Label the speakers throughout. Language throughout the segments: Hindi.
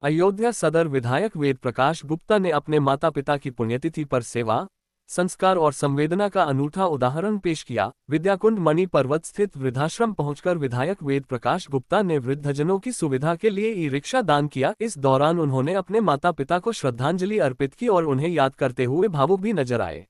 Speaker 1: अयोध्या सदर विधायक वेद प्रकाश गुप्ता ने अपने माता पिता की पुण्यतिथि पर सेवा, संस्कार और संवेदना का अनूठा उदाहरण पेश किया। विद्याकुंड मणि पर्वत स्थित वृद्धाश्रम पहुंचकर विधायक वेद प्रकाश गुप्ता ने वृद्धजनों की सुविधा के लिए ई रिक्शा दान किया। इस दौरान उन्होंने अपने माता पिता को श्रद्धांजलि अर्पित की और उन्हें याद करते हुए भावुक भी नजर आए।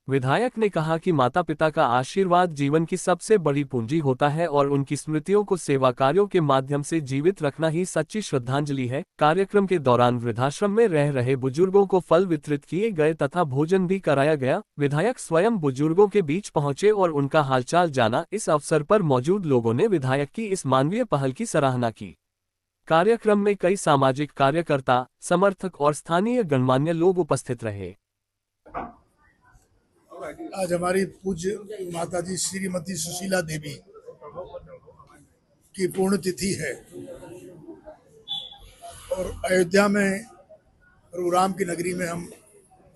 Speaker 1: विधायक ने कहा कि माता पिता का आशीर्वाद जीवन की सबसे बड़ी पूंजी होता है और उनकी स्मृतियों को सेवा कार्यों के माध्यम से जीवित रखना ही सच्ची श्रद्धांजलि है। कार्यक्रम के दौरान वृद्धाश्रम में रह रहे बुजुर्गों को फल वितरित किए गए तथा भोजन भी कराया गया। विधायक स्वयं बुजुर्गों के बीच पहुंचे और उनका हालचाल जाना। इस अवसर पर मौजूद लोगों ने विधायक की इस मानवीय पहल की सराहना की। कार्यक्रम में कई सामाजिक कार्यकर्ता, समर्थक और स्थानीय गणमान्य लोग उपस्थित रहे।
Speaker 2: आज हमारी पूज्य माताजी श्रीमती सुशीला देवी की पुण्यतिथि है और अयोध्या में प्रभु राम की नगरी में हम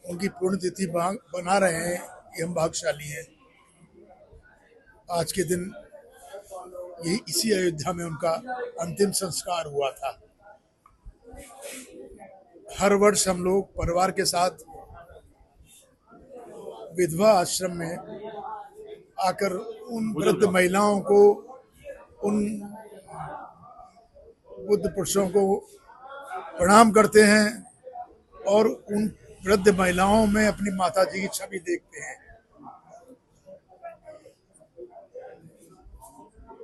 Speaker 2: उनकी पुण्यतिथि बना रहे हैं। ये हम भाग्यशाली हैं। आज के दिन यही इसी अयोध्या में उनका अंतिम संस्कार हुआ था। हर वर्ष हम लोग परिवार के साथ विधवा आश्रम में आकर उन वृद्ध महिलाओं को, उन बुद्ध पुरुषों को प्रणाम करते हैं और उन वृद्ध महिलाओं में अपनी माता जी की छवि देखते हैं।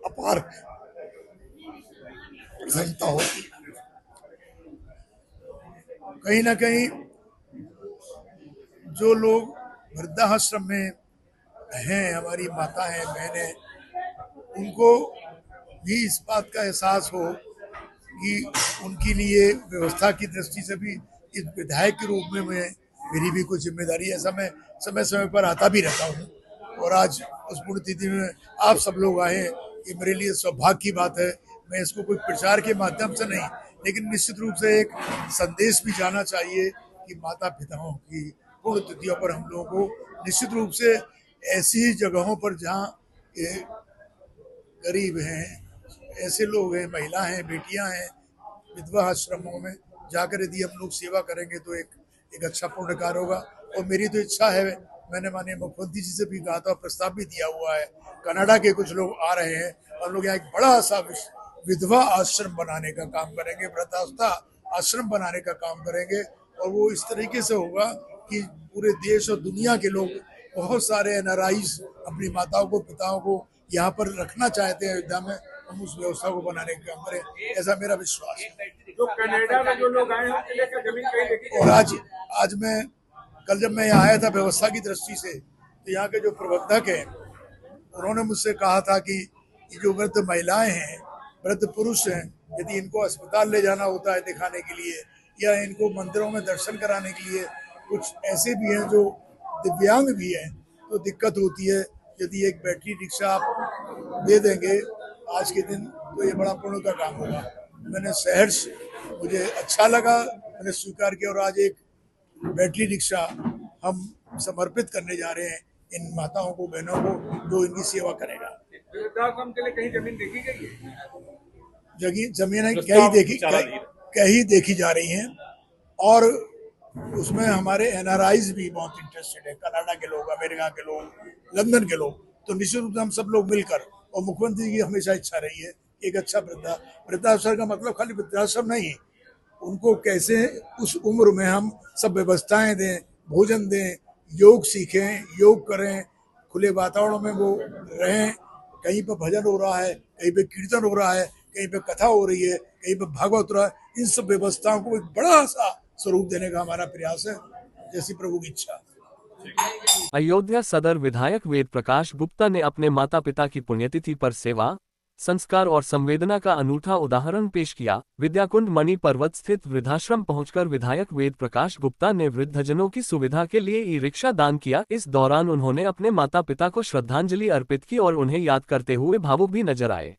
Speaker 2: अपार प्रसन्नता होती है। कहीं ना कहीं जो लोग वृद्धाश्रम में हैं, हमारी माता हैं, बहनें, उनको भी इस बात का एहसास हो कि उनके लिए व्यवस्था की दृष्टि से भी इस विधायक के रूप में मेरी भी कुछ जिम्मेदारी है। ऐसा मैं समय समय पर आता भी रहता हूँ और आज उस पुण्यतिथि में आप सब लोग आए, ये मेरे लिए सौभाग्य की बात है। मैं इसको कोई प्रचार के माध्यम से नहीं, लेकिन निश्चित रूप से एक संदेश भी जाना चाहिए कि माता पिताओं की पुण्यतिथियों पर हम लोगों को निश्चित रूप से ऐसी जगहों पर जहाँ गरीब हैं, ऐसे लोग हैं, महिला हैं, बेटियां हैं, विधवा आश्रमों में जाकर यदि हम लोग सेवा करेंगे तो एक अच्छा पुण्य कार्य होगा। और मेरी तो इच्छा है, मैंने माननीय मुख्यमंत्री जी से भी कहा था, प्रस्ताव भी दिया हुआ है। कनाडा के कुछ लोग आ रहे हैं और लोग यहाँ एक बड़ा सा विधवा आश्रम बनाने का काम करेंगे, वृद्धावस्था आश्रम बनाने का काम करेंगे। और वो इस तरीके से होगा कि पूरे देश और दुनिया के लोग, बहुत सारे एनआरआईज अपनी माताओं को, पिताओं को यहाँ पर रखना चाहते हैं अयोध्या में। हम उस व्यवस्था को बनाने का काम करें, ऐसा मेरा विश्वास है।
Speaker 3: जो कनाडा में जो लोग आए हैं जमीन कहीं देखी।
Speaker 2: और आज मैं कल जब मैं यहाँ आया था व्यवस्था की दृष्टि से, तो यहाँ के जो प्रबंधक हैं उन्होंने मुझसे कहा था कि ये जो वृद्ध महिलाएं हैं, वृद्ध पुरुष हैं, यदि इनको अस्पताल ले जाना होता है दिखाने के लिए या इनको मंदिरों में दर्शन कराने के लिए, कुछ ऐसे भी हैं जो दिव्यांग भी हैं, तो दिक्कत होती है। यदि एक बैटरी रिक्शा आप दे देंगे आज के दिन, तो ये बड़ा पुण्य का काम होगा। मैंने सहर्ष, मुझे अच्छा लगा, मैंने स्वीकार किया और आज एक बैटरी रिक्शा हम समर्पित करने जा रहे हैं इन माताओं को, बहनों को, जो इनकी सेवा करेगा।
Speaker 3: वृद्धाश्रम के लिए कहीं जमीन देखी गई है?
Speaker 2: जमीन कहीं देखी जा रही हैं और उसमें हमारे एनआरआईज भी बहुत इंटरेस्टेड है। कनाडा के लोग, अमेरिका के लोग, लंदन के लोग। तो निश्चित रूप से हम सब लोग मिलकर, और मुख्यमंत्री की हमेशा इच्छा रही है एक अच्छा वृद्धाश्रम का मतलब खाली वृद्धाश्रम नहीं, उनको कैसे उस उम्र में हम सब व्यवस्थाएं दें, भोजन दें, योग सीखें, योग करें, खुले वातावरण में वो रहें। कहीं पर भजन हो रहा है, कहीं पे कीर्तन हो रहा है, कहीं पे कथा हो रही है, कहीं पे भागवत हो रहा है। इन सब व्यवस्थाओं को एक बड़ा सा स्वरूप देने का हमारा प्रयास है, जैसी प्रभु की इच्छा।
Speaker 1: अयोध्या सदर विधायक वेद प्रकाश गुप्ता ने अपने माता पिता की पुण्यतिथि पर सेवा, संस्कार और संवेदना का अनूठा उदाहरण पेश किया। विद्याकुंड मणि पर्वत स्थित वृद्धाश्रम पहुंचकर विधायक वेद प्रकाश गुप्ता ने वृद्धजनों की सुविधा के लिए ई रिक्शा दान किया। इस दौरान उन्होंने अपने माता पिता को श्रद्धांजलि अर्पित की और उन्हें याद करते हुए भावुक भी नजर आए।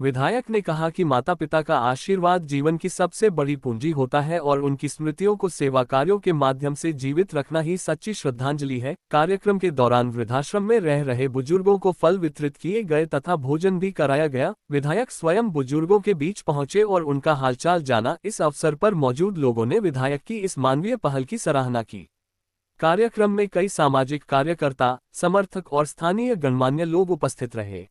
Speaker 1: विधायक ने कहा कि माता पिता का आशीर्वाद जीवन की सबसे बड़ी पूंजी होता है और उनकी स्मृतियों को सेवा कार्यों के माध्यम से जीवित रखना ही सच्ची श्रद्धांजलि है। कार्यक्रम के दौरान वृद्धाश्रम में रह रहे बुजुर्गों को फल वितरित किए गए तथा भोजन भी कराया गया। विधायक स्वयं बुजुर्गों के बीच पहुंचे और उनका हालचाल जाना। इस अवसर पर मौजूद लोगों ने विधायक की इस मानवीय पहल की सराहना की। कार्यक्रम में कई सामाजिक कार्यकर्ता, समर्थक और स्थानीय गणमान्य लोग उपस्थित रहे।